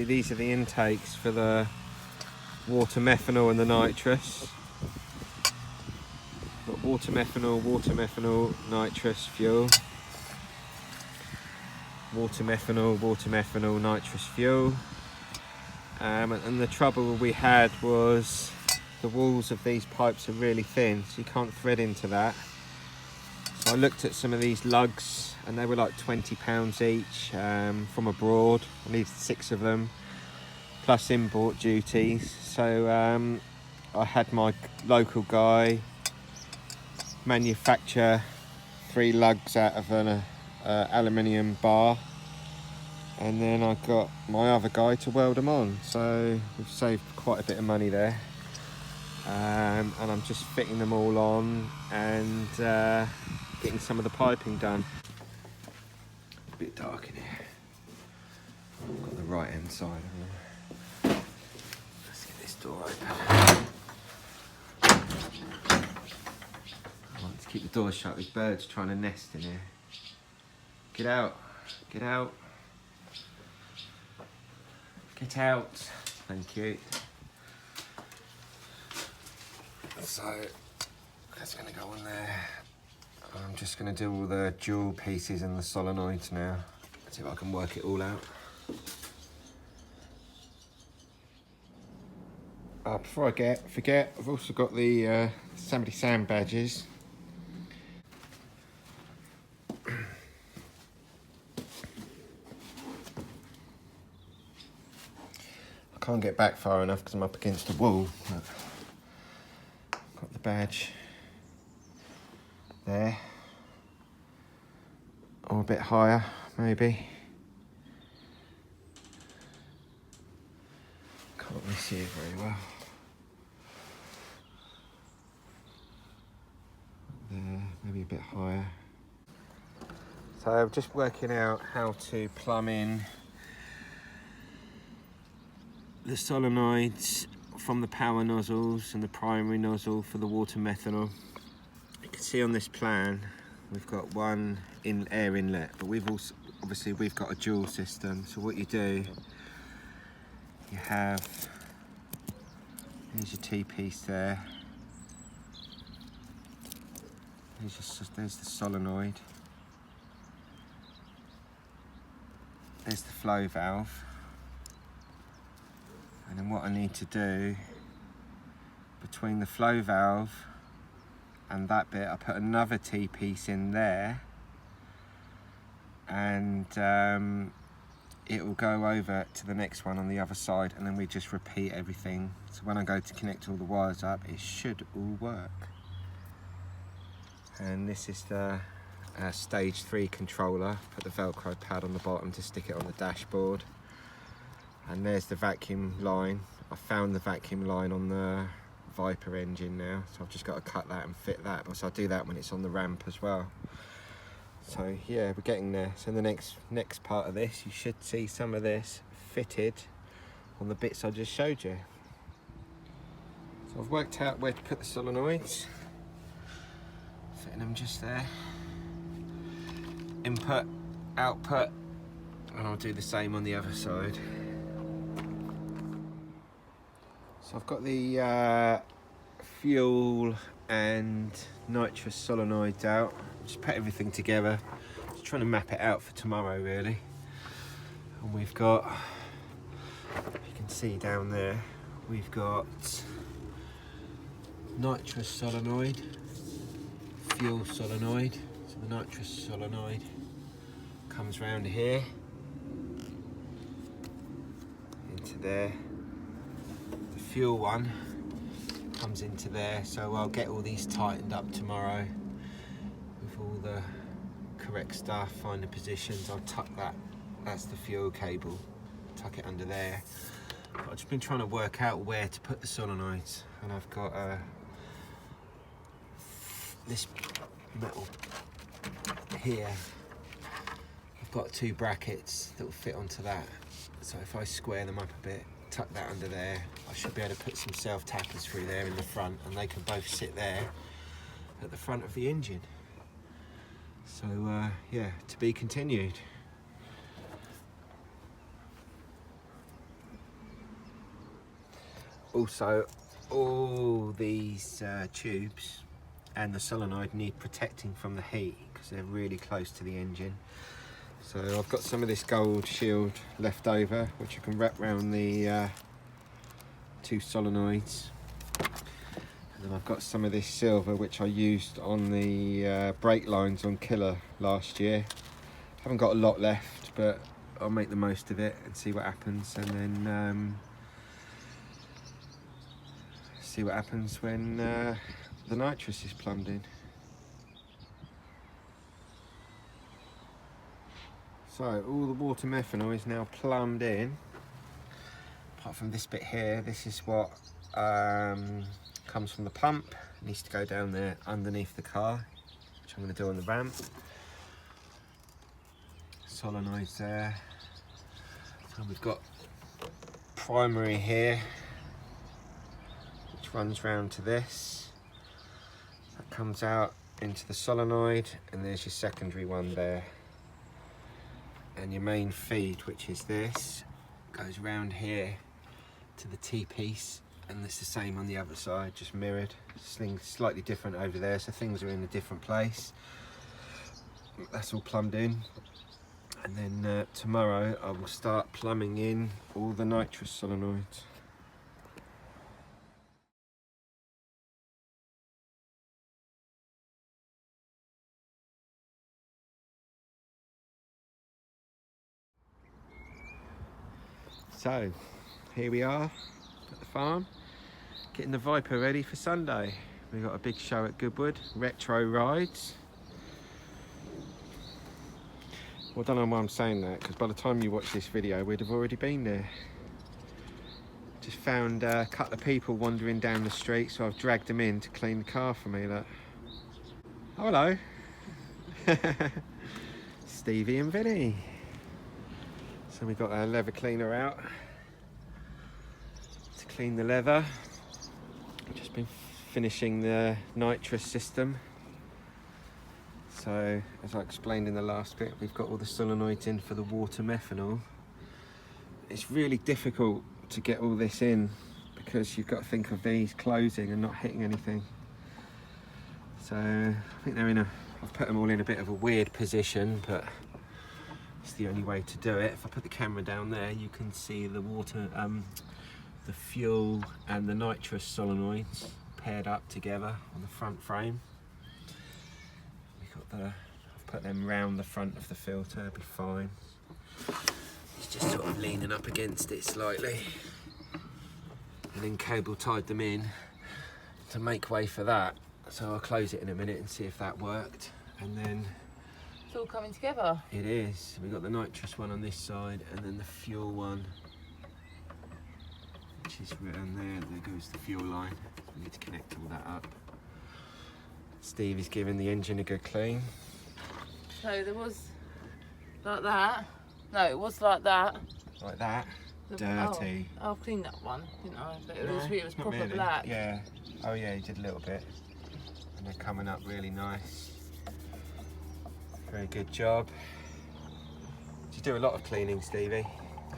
these are the intakes for the water methanol and the nitrous. Got water methanol, nitrous fuel. Water methanol, nitrous fuel. And the trouble we had was the walls of these pipes are really thin, so you can't thread into that. So I looked at some of these lugs and they were like £20 each from abroad. I needed 6 of them, plus import duties. So I had my local guy manufacture 3 lugs out of an aluminium bar, and then I got my other guy to weld them on. So we've saved quite a bit of money there. And I'm just fitting them all on and getting some of the piping done. A bit dark in here. I've got the right hand side. Let's get this door open. I want to keep the door shut. There's birds trying to nest in here. Get out. Get out. Get out. Thank you. So that's going to go on there. I'm just going to do all the jewel pieces and the solenoids now. See if I can work it all out. Before I forget, I've also got the somebody sand badges. I can't get back far enough because I'm up against the wall. But got the badge there, or a bit higher maybe. Can't really see it very well. There, maybe a bit higher. So I'm just working out how to plumb in the solenoids from the power nozzles and the primary nozzle for the water methanol. You can see on this plan we've got one air inlet, but we've also obviously got a dual system. So what you do, you have, here's your T-piece there, there's the solenoid, there's the flow valve. And then what I need to do, between the flow valve and that bit, I put another T-piece in there, and it will go over to the next one on the other side, and then we just repeat everything. So when I go to connect all the wires up, it should all work. And this is the stage 3 controller. Put the Velcro pad on the bottom to stick it on the dashboard. And there's the vacuum line. I found the vacuum line on the Viper engine now, so I've just got to cut that and fit that. But so I'll do that when it's on the ramp as well. So yeah, we're getting there. So in the next part of this, you should see some of this fitted on the bits I just showed you. So I've worked out where to put the solenoids. Fitting them just there. Input, output, and I'll do the same on the other side. So I've got the fuel and nitrous solenoids out. Just put everything together. Just trying to map it out for tomorrow really. And we've got, you can see down there, we've got nitrous solenoid, fuel solenoid. So the nitrous solenoid comes round here into there. The fuel one comes into there, so I'll get all these tightened up tomorrow with all the correct stuff, find the positions. I'll tuck that, that's the fuel cable, tuck it under there. But I've just been trying to work out where to put the solenoids, and I've got this metal here. I've got 2 brackets that will fit onto that, so if I square them up a bit, tuck that under there, I should be able to put some self-tappers through there in the front, and they can both sit there at the front of the engine. So yeah, to be continued. Also, all these tubes and the solenoid need protecting from the heat because they're really close to the engine. So I've got some of this gold shield left over, which I can wrap around the 2 solenoids. And then I've got some of this silver, which I used on the brake lines on Killer last year. Haven't got a lot left, but I'll make the most of it and see what happens, and then see what happens when the nitrous is plumbed in. So all the water methanol is now plumbed in. Apart from this bit here, this is what comes from the pump. It needs to go down there underneath the car, which I'm going to do on the ramp. Solenoids there. So we've got primary here, which runs round to this. That comes out into the solenoid, and there's your secondary one there. And your main feed, which is this, goes round here to the T-piece, and it's the same on the other side, just mirrored. Things slightly different over there, so things are in a different place. That's all plumbed in. And then tomorrow I will start plumbing in all the nitrous solenoids. So here we are at the farm, getting the Viper ready for Sunday. We've got a big show at Goodwood, retro rides. Well, I don't know why I'm saying that, because by the time you watch this video we'd have already been there. Just found a couple of people wandering down the street, so I've dragged them in to clean the car for me. Look. Oh, hello. Stevie and Vinny. So we've got our leather cleaner out to clean the leather. I've just been finishing the nitrous system. So, as I explained in the last bit, we've got all the solenoids in for the water methanol. It's really difficult to get all this in because you've got to think of these closing and not hitting anything. So, I think they're in I've put them all in a bit of a weird position, but it's the only way to do it. If I put the camera down there, you can see the water, the fuel and the nitrous solenoids paired up together on the front frame. I've put them round the front of the filter, it'll be fine. It's just sort of leaning up against it slightly. And then cable tied them in to make way for that. So I'll close it in a minute and see if that worked. And then it's all coming together. It is. We've got the nitrous one on this side, and then the fuel one, which is around there. There goes the fuel line. We need to connect all that up. Steve is giving the engine a good clean. So there was like that. No, it was like that. Like that. Dirty. Oh, I've cleaned that one, didn't I? But No, it was not proper really. black. Yeah. Oh yeah, you did a little bit. And they're coming up really nice. Very good job. You do a lot of cleaning, Stevie.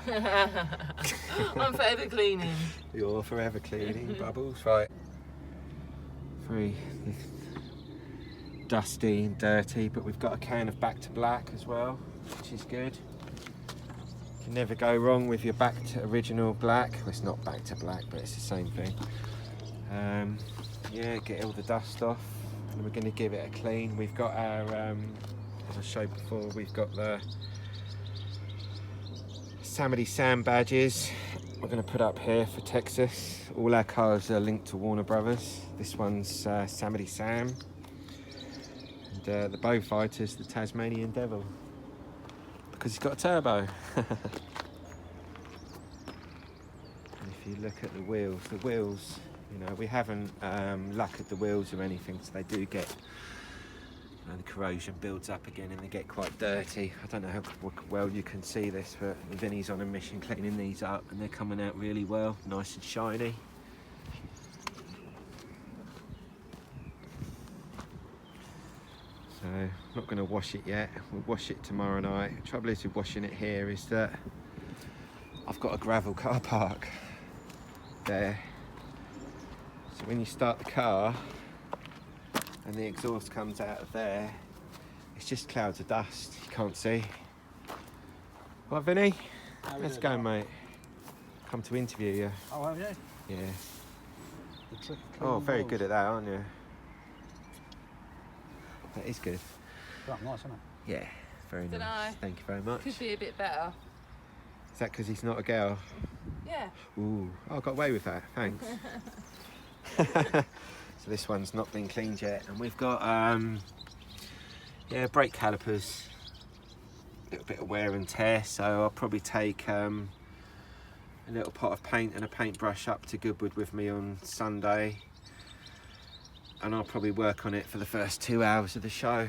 I'm forever cleaning. You're forever cleaning, Bubbles. Right. Very dusty and dirty, but we've got a can of Back to Black as well, which is good. You can never go wrong with your Back to Original Black. Well, it's not Back to Black, but it's the same thing. Yeah, get all the dust off, and we're going to give it a clean. We've got our, as I showed before, we've got the Hennessey Sam badges we're going to put up here for Texas. All our cars are linked to Warner Brothers. This one's Hennessey Sam. And the Bow Fighter's the Tasmanian Devil, because he's got a turbo. And if you look at the wheels, you know, we haven't lacquered the wheels or anything, so they do get, you know, the corrosion builds up again and they get quite dirty. I don't know how well you can see this, but Vinny's on a mission cleaning these up, and they're coming out really well, nice and shiny. So I'm not going to wash it yet. We'll wash it tomorrow night. The trouble is with washing it here is that I've got a gravel car park there, So when you start the car and the exhaust comes out of there, it's just clouds of dust. You can't see. Right, Vinny? Let's go, mate. Come to interview you. Oh, have you? Yeah. The trick of Oh, cleaning very wheels. good at that, aren't you? That is good. Quite nice, isn't it? Yeah, very Dunno. nice. Thank you very much. Could be a bit better. Is that because he's not a girl? Yeah. Ooh, oh, I got away with that. Thanks. So this one's not been cleaned yet, and we've got yeah, brake calipers. A little bit of wear and tear, so I'll probably take a little pot of paint and a paintbrush up to Goodwood with me on Sunday, and I'll probably work on it for the first 2 hours of the show.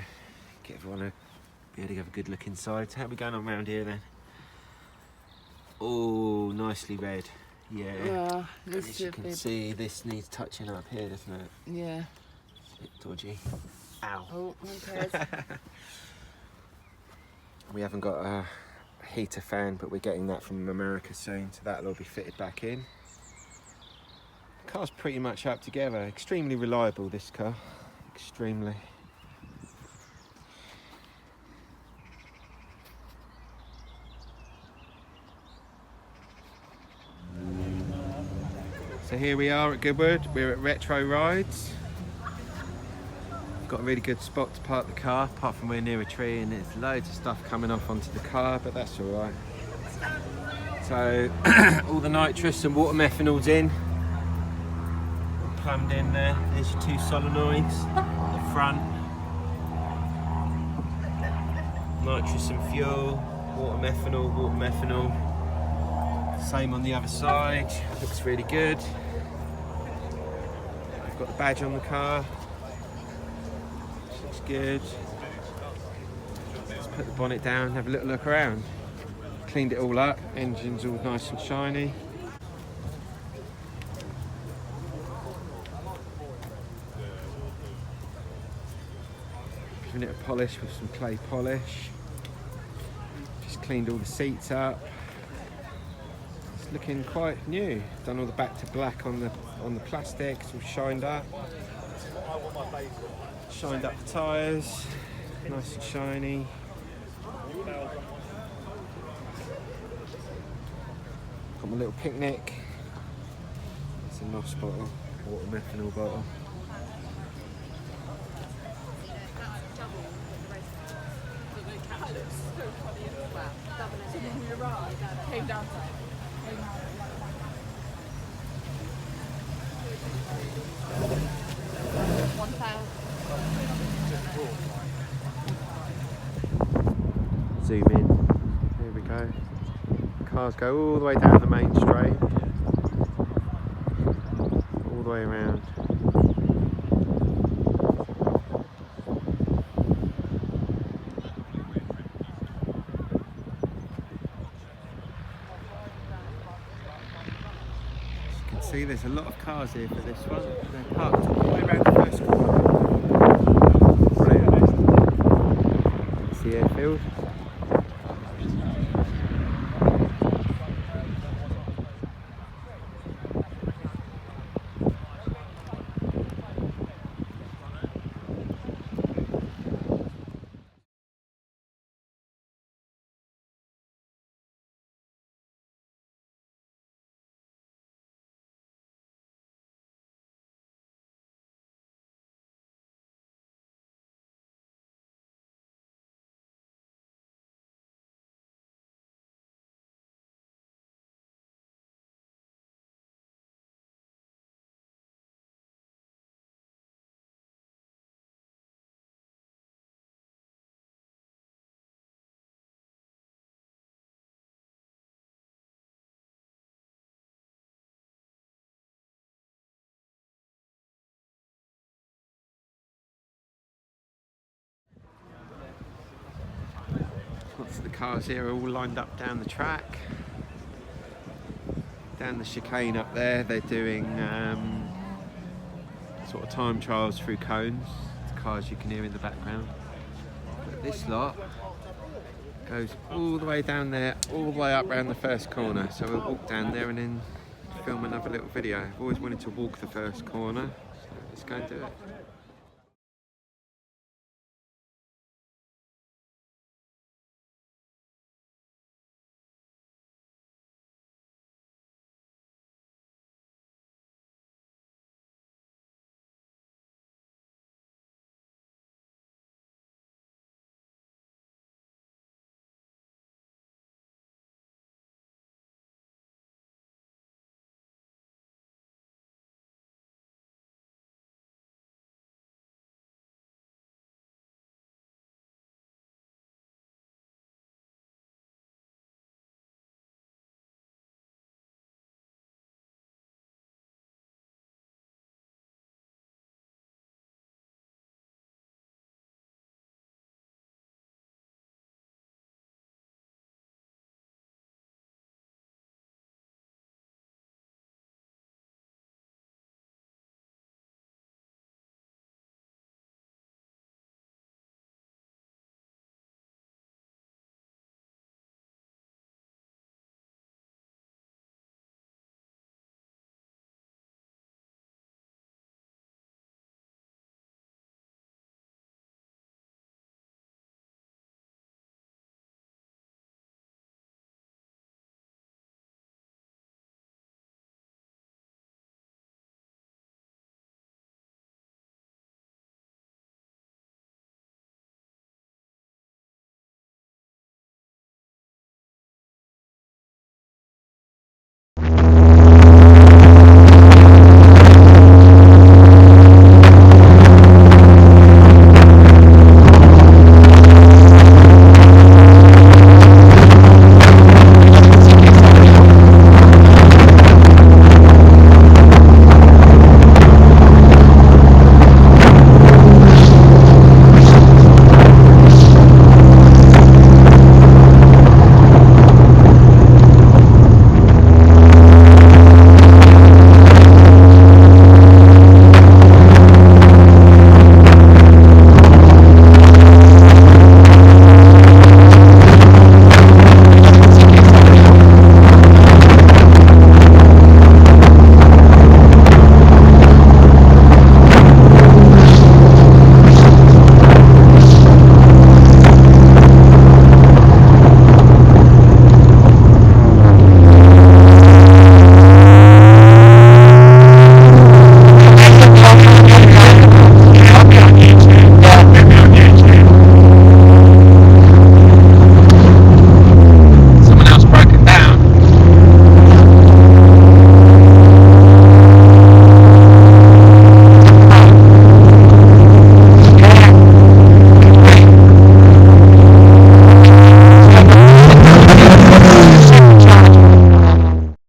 Get everyone to be able to have a good look inside. How are we going on around here then? Oh, nicely red. Yeah. Yeah. And This as you should can be. see, this needs touching up here, doesn't it? Yeah. It's a bit dodgy. Ow. Oh, okay. We haven't got a heater fan, but we're getting that from America soon, so that'll all be fitted back in. The car's pretty much up together. Extremely reliable, this car. Extremely. So here we are at Goodwood. We're at Retro Rides. Got a really good spot to park the car, apart from we're near a tree and there's loads of stuff coming off onto the car, but that's all right. So all the nitrous and water methanol's in, plumbed in there. There's your two solenoids, the front, nitrous and fuel, water methanol. Same on the other side. Looks really good. I've got the badge on the car. Looks good. Let's put the bonnet down and have a little look around. Cleaned it all up. Engine's all nice and shiny. Giving it a polish with some clay polish. Just cleaned all the seats up. It's looking quite new. Done all the back to black on the plastic. It's all shined up. Shined up the tyres. Nice and shiny. Got my little picnic. It's a NOS bottle, water methanol bottle. Zoom in. Here we go. Cars go all the way down the main straight, all the way around. As you can see, there's a lot of cars here for this one. They're parked all the way around the first corner. Brilliant. It's the airfield. Lots of the cars here are all lined up down the track. Down the chicane up there, they're doing sort of time trials through cones. The cars you can hear in the background. But this lot goes all the way down there, all the way up round the first corner. So we'll walk down there and then film film another little video. I've always wanted to walk the first corner, so let's go and do it.